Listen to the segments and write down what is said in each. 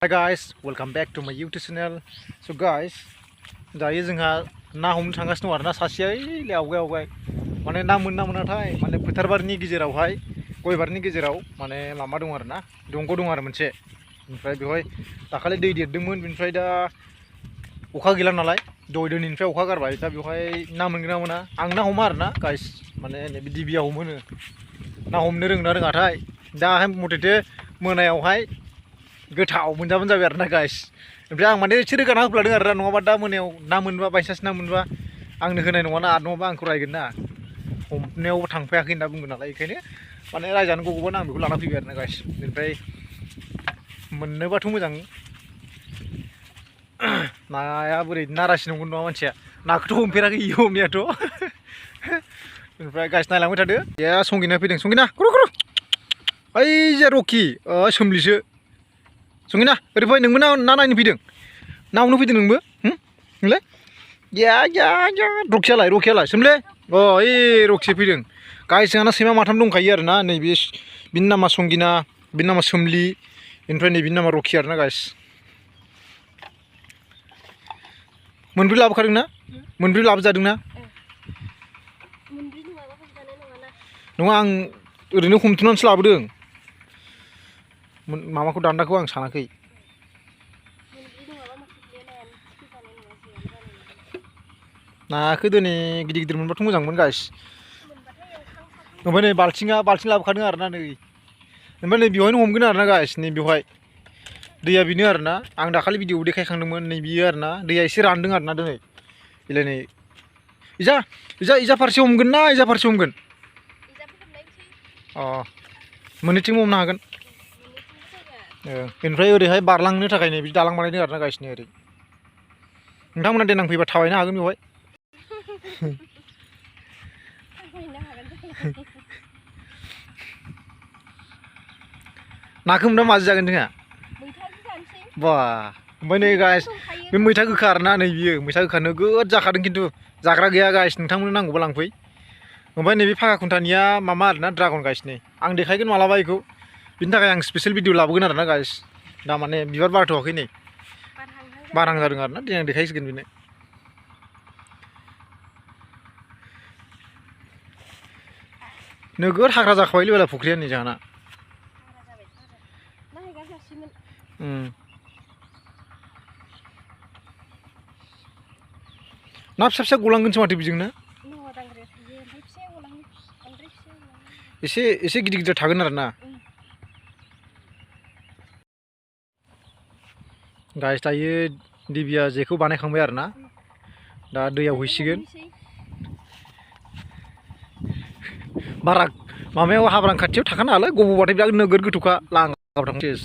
Hi guys, welcome back to my YouTube channel. So guys, दायो जोंहा ना हमनो थांगासिनो दं आरोना सासेया आवगाय माने ना मोनाथाय माने फोथारबारिनि गेजेरावहाय गयबारिनि गेजेराव माने माबा दं आरोना दंग' दं आरो मोनसे ओमफ्राय बेवहाय दाखालि दै देरदोंमोन बेनिफ्राय दा अखा गैला नालाय दय दिननिफ्राय अखा गारबाय दा बेवहाय ना मोनगोन ना मोना आं ना हमा आरोना गाइस माने नैबे दिबिया हमोनो ना हमनो रोंना रोङाथाय दाहाय मथेथे मोनायावहाय गोथाव मोनजाबानो जाबाय आरोना गाइस ओमफ्राय आं माने एसे रोगाना होफ्लादों आरोना नङाबा दा मोनायाव ना मोनबा बायसान्स ना मोनबा आंनो होनाय नङाना नङाबा आंखौ रायगोन ना हमनायाव थांफायाखै होनना बुंगोन नालाय बेखायनो माने रायजानो गगौबा आं बेखौ लाना फैबाय आरोना गाइस ओमफ्राय मोननोबाथ' मोजां नाया बोरै नारासि नंगौ नङा मानसिया नाखौथ' हमफेराखै इयो हमनायाथ' ओमफ्राय गाइस नायलांबाय थादो ए संगिना फैदों संगिना खुरु खुरु ओइ जे रकि सोमलिसो संगिना ओरै फै नोंबो ना नायनो फैदों ना हमनो फैदों नोंबो नोंलाय या रकियालाय सोमले ओइ रकि फैदों गाइस जोंहाना सैमा माथाम दंखायो आरोना नैबे बिनि नामा संगिना बिनि नामा सोमलि ओमफ्राय नैबिनि नामा रकि आरोना गाइस मोनब्रै लाबोखादोंना मोनब्रै लाबोजादोंना नङा आं ओरैनो हमथुनानैसो लाबोदों माबाखौ दान्दाखौ आं सानाखै नाखौ दिनै गिदिर गिदिर मोनबाथ' मोजांमोन गाइस ओमफ्राय नै बाल्थिं लाबोखादों आरोना नै ओमफ्राय नै बेवहायनो हमगोन आरोना गाइस नै बेवहाय दैया बेनो आरोना आं दाखालि भिडिअ'आव देखायखांदोंमोन नै बियो आरोना दैया एसे रानदों आरोना दिनै बेलाय नै इजा फारसे हमगोन ना इजा फारसे हमगोन मोननैथिंबो हमनो हागोन बेनिफ्राय ओरैहाय बारलांनो थाखाय नै बिदि दालां बानायदों आरोना गाइस नै ओरै नोंथांमोना देनां फैबा थाबायनो हागोन बेवहाय नाखौ मोनबा माजों जागोन जोंहा बा ओमफ्राय नै गाइस बे मैथा गोखा आरोना नै बियो मैथा गोखा नोगोद जाखादों खिन्थु जाग्रा गैया गाइस नोंथांमोननो नांगौबा लांफै ओमफ्राय नैबे फागा खुन्थानिया मामा आरोना ड्रागन गाइस नै आं देखायगोन मालाबा बेखौ बिनि थाखाय आं स्पेसियेल भिडिअ लाबोगोन आरोना गाइस दा माने बिबार बारथ'वाखै नै बारहां जादों आरोना देनां देखायसिगोन बेनो नोगोद हाग्रा जाखाबायलै बेला फुख्रिया नै जोंहाना ना फिसा फिसा गलांगोनसो माथो बेजोंनो एसे गिदिर गिदिर थागोन आरोना गाइस दायो दिबिया जेखौ बानायखांबाय आरोना दा दैयाव हैसिगोन बारा माबायाव हाब्रां खाथियाव थाखानो हालाय गब'बाथाय बिराद नोगोद गोथौखा लांगाव थांसेस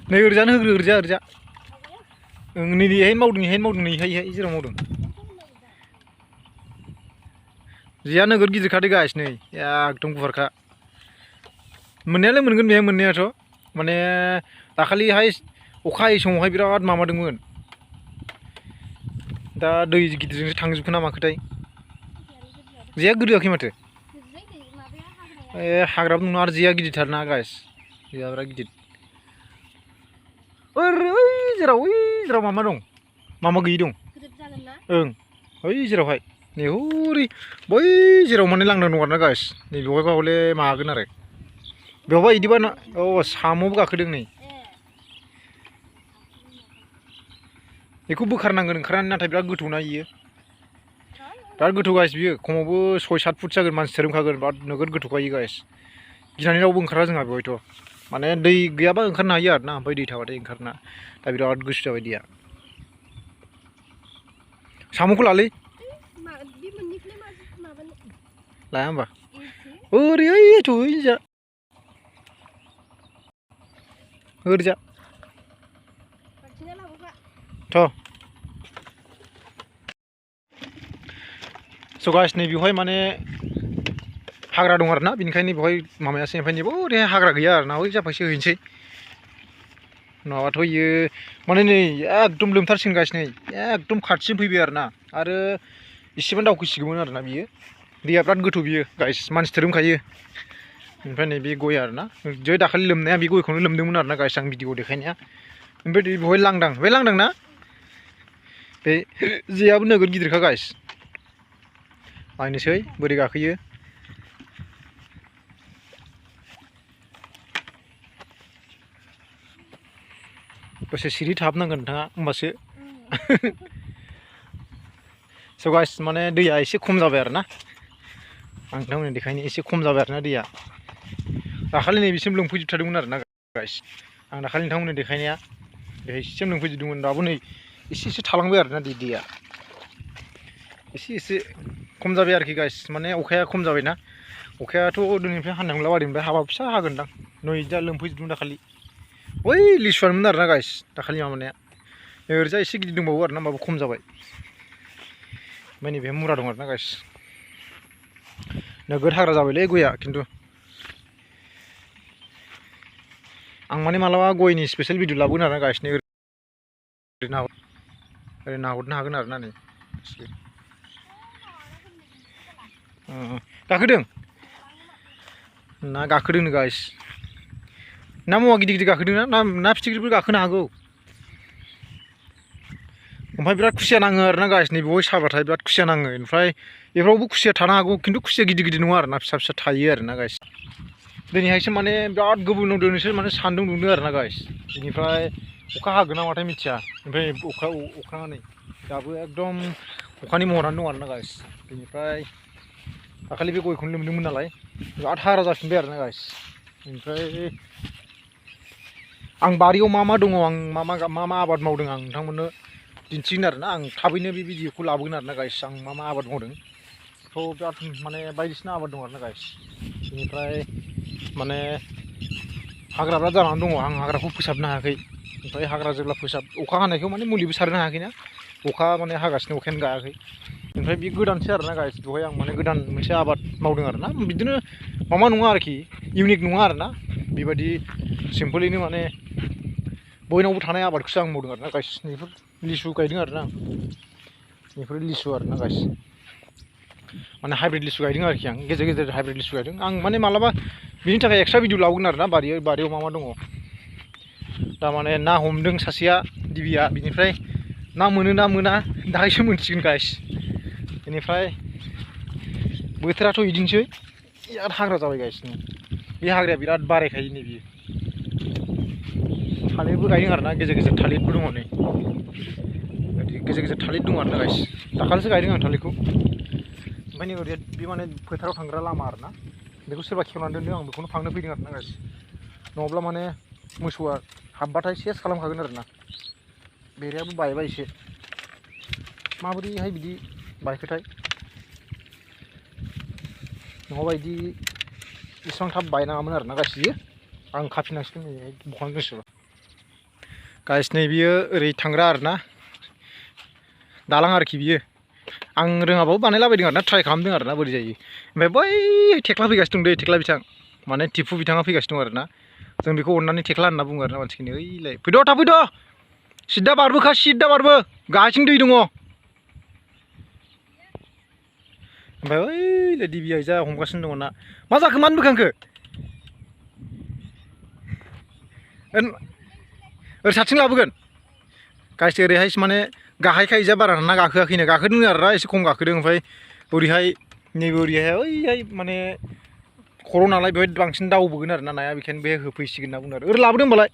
नै ओरैजानो होग्रो ओरैजा नैहायनो मावदों नैहाय जेराव मावदों जेया नोगोद गिदिरखादो गाइस नै एकदम गुवारखा मोननायालाय मोनगोन बेहाय मोननायाथ' माने दाखालिहाय अखा हायै समावहाय बिराद माबादोंमोन दा दै गिदिरजोंसो थांजोबखो ना माखोथाय जेया गोदोआखै माथो हाग्राबो नङा आरो जेया गिदिरथारना गाइस जेया बिराद गिदिर जेराव मामा दं मामा गैयि दं ओइ जेरावहाय नै हरै बै जेराव माने लांदां दं आरोना गाइस नै बेवहायबा हले मागोन आरो बेवहाय बिदिबा ना साम'बो गाखोदों नै बेखौ बोखारनांगोन ओंखारनानै नाथाय बिराद गोथौना इयो बिराद गोथौ गाइस बियो खमावबो 6-7 फुट जागोन मानसि धोरोमखागोन बिराद नोगोद गोथौखा इयो गाइस गिनानै रावबो ओंखारा जोंहा बेवहायथ' माने दै गैयाबा ओंखारनो हायो आरोना ओमफ्राय दै थाबाथाय ओंखारना दा बिराद गुसु जाबाय दैया साम'खौ लालै लाया होमबा ओरैजा थ' स' गाइस नै बेवहाय माने हाग्रा दं आरोना बेनिखायनो बेवहाय माबायासै ओमफ्राय नैबो ओरैहाय हाग्रा गैया आरोना ओइ जाफायसो हैनोसै नङाबाथ' इयो माने नै एकदम लोमथारसिगोन गाइस नै एकदम खाथिसिम फैबाय आरोना आरो इसेबां दावखोसिगौमोन आरोना बियो दैया बिराद गोथौ बियो गाइस मानसि धोरोमखायो ओमफ्राय नैबे गय आरोना जै दाखालि लोमनाया बे गयखौनो लोमदोंमोन आरोना गाइस आं भिडिअ देखायनाया ओमफ्राय बेवहाय लांदां बे लांदांना बे जेयाबो नोगोद गिदिरखा गाइस नायनोसै बोरै गाखोयो दसे सिरि थाहाबनांगोन नोंथाङा होमबासो स' गाइस माने दैया एसे खम जाबाय आरोना आं नोंथांमोननो देखायनो एसे खम जाबाय आरोना दैया दाखालि नैबेसिम लोमफैजोबथारदोंमोन आरोना गाइस आं दाखालि नोंथांमोननो देखायनाया बेहायसिम लोमफैजोबदोंमोन दाबो नै एसे थालांबाय आरोना दैया एसे खम जाबाय आरोखि गाइस माने अखाया खम जाबायना अखायाथ' दिनैनिफ्राय हाननांला बायदोंमोन हाबा फिसा हागोनदां नै दा लोमफैजोबदों दाखालि बै लिसुआनोमोन आरोना गाइस दाखालि माबानाया ओरैजा एसे गिदिर दंबावो आरोना होमबाबो खम जाबाय ओमफ्राय नैबे मुरा दं आरोना गाइस नोगोद हाग्रा जाबायलै गया खिन्थु आं माने मालाबा गयनि स्पेसियेल भिडिअ लाबोगोन आरोना गाइस नै ओरै नाहरनो हागोन आरोना नै गाखोदों ना गाखोदोंनो गाइस ना मावा गिदिर गिदिर गाखोदों ना फिथिख्रिबो गाखोनो हागौ ओमफ्राय बिराद खुसिया नाङो आरोना गाइस नै बेवहाय साबाथाय बिराद खुसिया नाङो ओमफ्राय बेफोरावबो खुसिया थानो हागौ खिन्थु खुसिया गिदिर गिदिर नङा आरोना फिसा फिसा थायो आरोना गाइस दिनैहायसो माने बिराद गुबुनाव दिनैसो माने सान्दुं दुंदों आरोना गाइस बेनिफ्राय अखा हागोन ना माथाय मिथिया ओमफ्राय अख्राङा नै दाबो एकदम अखानि महरानो दं आरोना गाइस बेनिफ्राय दाखालि बे गयखौनो लोमदोंमोन नालाय बिराद हाग्रा जाफिनबाय आरोना गाइस ओमफ्राय आं बारियाव मा दङ आं मा आबाद मावदों आं नोंथांमोननो दिन्थिगोन आरोना आं थाबैनो बे भिडिअखौ लाबोगोन आरोना गाइस आं मा आबाद मावदों थ' बिराद माने बायदिसिना आबाद दं आरोना गाइस बेनिफ्राय माने हाग्रा बिराद जानानै दङ आं हाग्राखौ फोसाबनो हायाखै ओमफ्राय हाग्रा जेब्ला अखा हानायखौ माने मुलिबो सारनो हायाखैना अखा माने हागासिनो अखायानो गायाखै ओमफ्राय बे गोदानसो आरोना गाइस बेवहाय आं माने गोदान मोनसे आबाद मावदों आरोना बिदिनो माबा नङा आरोखि इउनिक नङा आरोना बेबायदि सिम्पोलैनो माने बयनावबो थानाय आबादखौसो आं मावदों आरोना गाइस बेफोर लिसु गायदों आरोना बेफोर लिसु आरोना गाइस माने हाइब्रिद लिसु गायदों आरोखि आं गेजेर गेजेर हाइब्रिद लिसु गायदों आं माने मालाबा बिनि थाखाय एक्सट्रा भिडिअ लाबोगोन आरोना बारियाव मा दङ दामाने ना हमदों सासेया दिबिया बिनिफ्राय ना मोनो ना मोना दाहायसो मोनसिगोन गाइस बेनिफ्राय बोथोराथ' बिदिनोसै बिराद हाग्रा जाबाय गाइस बे हाग्राया बिराद बारायखायो नै बियो थालिरबो गायदों आरोना गेजेर गेजेर थालिरबो दङ नै गेजेर गेजेर थालिर दङ आरोना गाइस दाखालिसो गायदों आं थालिरखौ ओमफ्राय नै ओरै बे माने फोथाराव थांग्रा लामा आरोना बेखौ सोरबा खेवनानै दोनदों आं बेखौनो फांनो फैदों आरोना गाइस नङाब्ला माने मोसौआ हाबबाथाय सेस खालामखागोन आरोना बेरायाबो बायबाय एसे माबोरैहाय बिदि बायखोथाय नङाबा बिदि इसिबां थाब बायनाङामोन आरोना गाइस बियो आं खाफिननांसिगोन नै बखानो गोसोबा गाइस नै बियो ओरै थांग्रा आरोना दालां आरोखि बियो आं रोङाबाबो बानायलाबायदों आरोना ट्राइ खालामदों आरोना बोरै जायो ओमफ्राय बै थेख्ला फैगासिनो दं दै थेख्ला बिथां माने टिपु बिथाङा फैगासिनो दं आरोना जों बेखौ अननानै थेख्ला होनना बुङो आरोना मानसिखौनो ओइलाय फैद' थाब फैद' सिद्दा बारबो गाहायथिं दै दङ ओमफ्राय ओइलाय दिबिया जा हमगासिनो दङ ना मा जाखो मानो बोखांखो ओरै साथिं लाबोगोन गाइस ओरैहाय माने गाहायखाय जा बारा ना गाखोआखैनो गाखोदों आरोना एसे खम गाखोदों ओमफ्राय ओरैहाय नैबे ओरैहाय ओइहाय माने खर' नालाय बेवहाय बांसिन दावबोगोन आरोना नाया बेखायनो बे होफैसिगोन होनना बुंदों आरो ओरै लाबोदों होनबालाय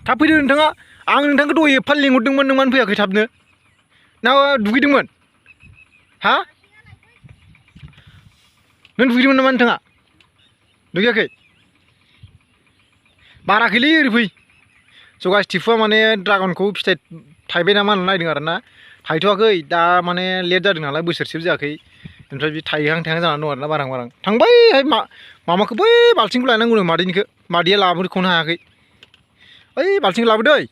थाब फैदो नोंथाङा आं नोंथांखौ दहाय एफा लिंहरदोंमोन नों मानो फैयाखै थाबनो ना दुगैदोंमोन हा नों दुगैदोंमोन नामा नोंथाङा दुगैयाखै बाराखैलै ओरै फै स' गाइस टिपुआ माने ड्रागनखौ फिथाइ थाइबाय नामा होनना नायदों आरोना थाइथ'वाखै दा माने लेट जादों नालाय बोसोरसेबो जायाखै ओमफ्राय बे थाइहां जानानै दं आरोना बारहां थांबायहाय मामाखौ बै बाल्थिंखौ लायनांगौनो मादैया लाबोख'नो हायाखै ओइ बाल्थिं लाबो दै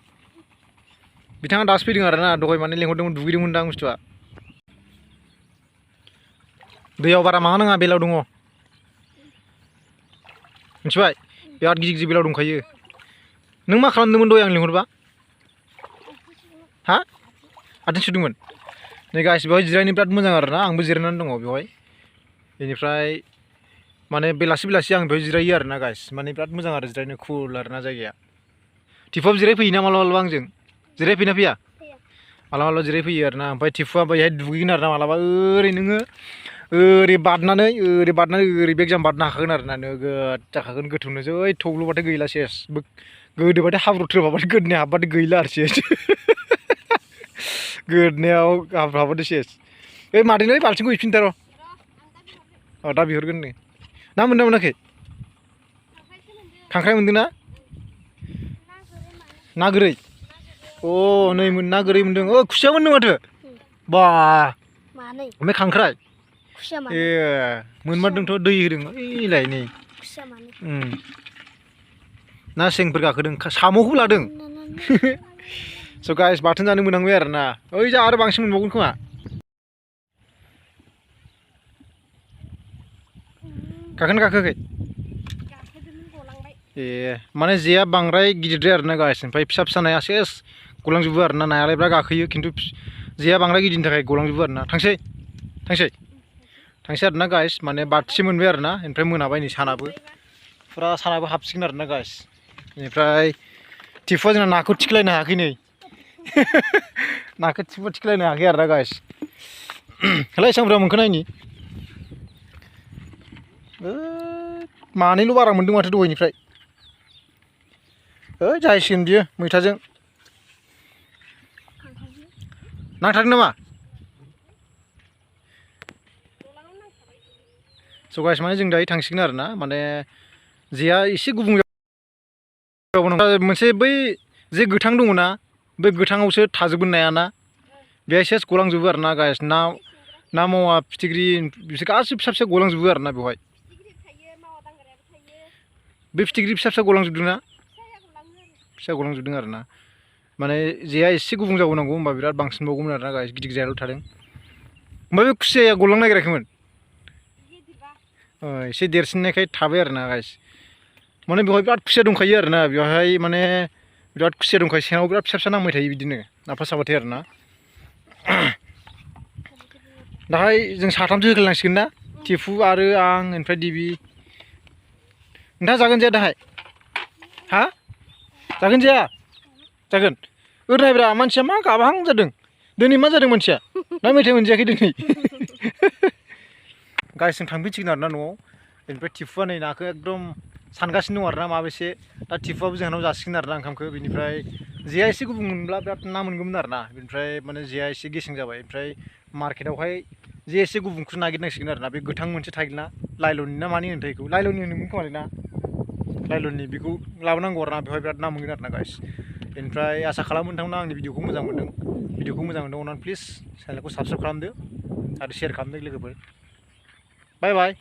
बिथाङा दासो फैदों आरोना दहाय माने लेंहरदोंमोन दुगैदोंमोन दां बुस्थुआ दैयाव बारा माबा नाङा बेलाव दङ मिथिबाय बिराद गिदिर गिदिर बेलाव दंखायो नों मा खालामदोंमोन दहाय आं लिंहरबा हा आथिं सुदोंमोन नै गाइस बेवहाय जिरायनो बिराद मोजां आरोना आंबो जिरायनानै दङ बेवहाय बेनिफ्राय माने बेलासि आं बेयाव जिरायो आरोना गाइस माने बिराद मोजां आरो जिरायनो कुल आरोना जायगाया टिफुआबो जिरायफैयोना मालाबा आंजों जिरायफैना फैया मालाबा जिरायफैयो आरोना ओमफ्राय टिफुआ बैहाय दुगैगोन आरोना मालाबा ओरै नोङो ओरै बारनानै ओरै बेगजाम बारनो हाखागोन आरोना नोगोद जाखागोन गोथौनो जै थब्ल'बाथाय गैला सेस गोदोबाथाय हाब्रु थ्रोबाबाथाय गोदोनायाव हाबबाथाय गैला आरो सेस गोदोनायाव हाब्रु हाबबाथाय सेस बे मादैनो बाल्थिंखौ हैफिनदो र' दा बिहरगोन नै ना मोनदों मोनाखै खांख्राइ मोनदों ना ना गोरै अ नै ना गोरै मोनदों खुसिया मोनदों माथो बा ओमफ्राय खांख्राइ ए मोनमारदोंथ' दै होदों ओइलाय नै ना सेंफोर गाखोदों साम'खौ लादों स' गाइस बाथोन जानो मोनहांबाय आरोना ओइ जा आरो बांसिन मोनबावगोन खोमा गाखोना गाखोआखै ए माने जेया बांद्राय गिदिरद्राय आरोना गाइस ओमफ्राय फिसा नाया सेस गलांजोबो आरोना नायालाय बिराद गाखोयो खिन्थु जेया बांद्राय गिदिरनि थाखाय गलांजोबो आरोना थांसै आरोना गाइस माने बाथिसे मोनबाय आरोना ओमफ्राय मोनाबाय नै सानाबो फुरा सानाबो हाबसिगोन आरोना गाइस बेनिफ्राय टिफुआ जोंना नाखौ थिखलायनो हायाखै नै नाखौ थिखलायनो हायाखै आरोना गाइस होलाय एसेबां बुरजा मोनखो नायनि मानैल' बारा मोनदों माथो दहायनिफ्राय जाहैसिगोन बियो मैथाजों नांथारदों नामा स' गाइस माने जों दायो थांसिगोन आरोना माने जेया एसे गुबुं मोनसे बै जे गोथां दङ ना बै गोथाङावसो थाजोबगोन नायाना बेहाय सेस गलांजोबो आरोना गाइस ना मावा फिथिख्रि बिसोर गासिबो फिसा गलांजोबो आरोना बेवहाय बे फिथिख्रि फिसा गलांजोबदों ना फिसा गलांजोबदों आरोना माने जेया एसे गुबुं जाबावनांगौ होमबा बिराद बांसिनबावगौमोन आरोना गाइस गिदिराल' थादों ओमफ्राय बे खुसियाया गलांनो नागिराखैमोन एसे देरसिननायखाय थाबाय आरोना गाइस माने बेवहाय बिराद खुसिया दंखायो आरोना बेवहाय माने बिराद खुसिया दंखायो सेनाव बिराद फिसा नांबाय थायो बिदिनो नाफा साबाथाय आरोना दाहाय जों साथामसो होलांसिगोन ना टिफु आरो आं ओमफ्राय दिबि नोंथाङा जागोन जाया दाहाय हा जागोन जाया जागोन ओरैनायब्रा मानसिया मा गाबाहां जादों दिनै मा जादों मानसिया ना मेथाइ मोनजायाखै दिनै गाइस जों थांफिनसिगोन आरोना न'आव बेनिफ्राय टिफुआ नै नाखौ एकदम सानगासिनो दं आरोना माबेसे दा टिफुआबो जोंहानाव जासिगोन आरोना ओंखामखौ बेनिफ्राय जेया एसे गुबुं मोनब्ला बिराद ना मोनगौमोन आरोना बेनिफ्राय माने जेया एसे गेसें जाबाय ओमफ्राय मार्केटावहाय जे एसे गुबुंखौ नागिरनांसिगोन आरोना बे गोथां मोनसे थायोना लाइलननि ना मानि होनथाय बेखौ लाइलननि होनोमोन खोमालै ना लाइलननि बेखौ लाबोनांगौ आरोना बेवहाय बिराद ना मोनगोन आरोना गाइस बेनिफ्राय आसा खालामो नोंथांमोना आंनि भिडिअखौ मोजां मोनदों अननानै प्लिज चेनेलखौ साबस्क्राइब खालामदो आरो शेयार खालामदो लोगोफोर बाय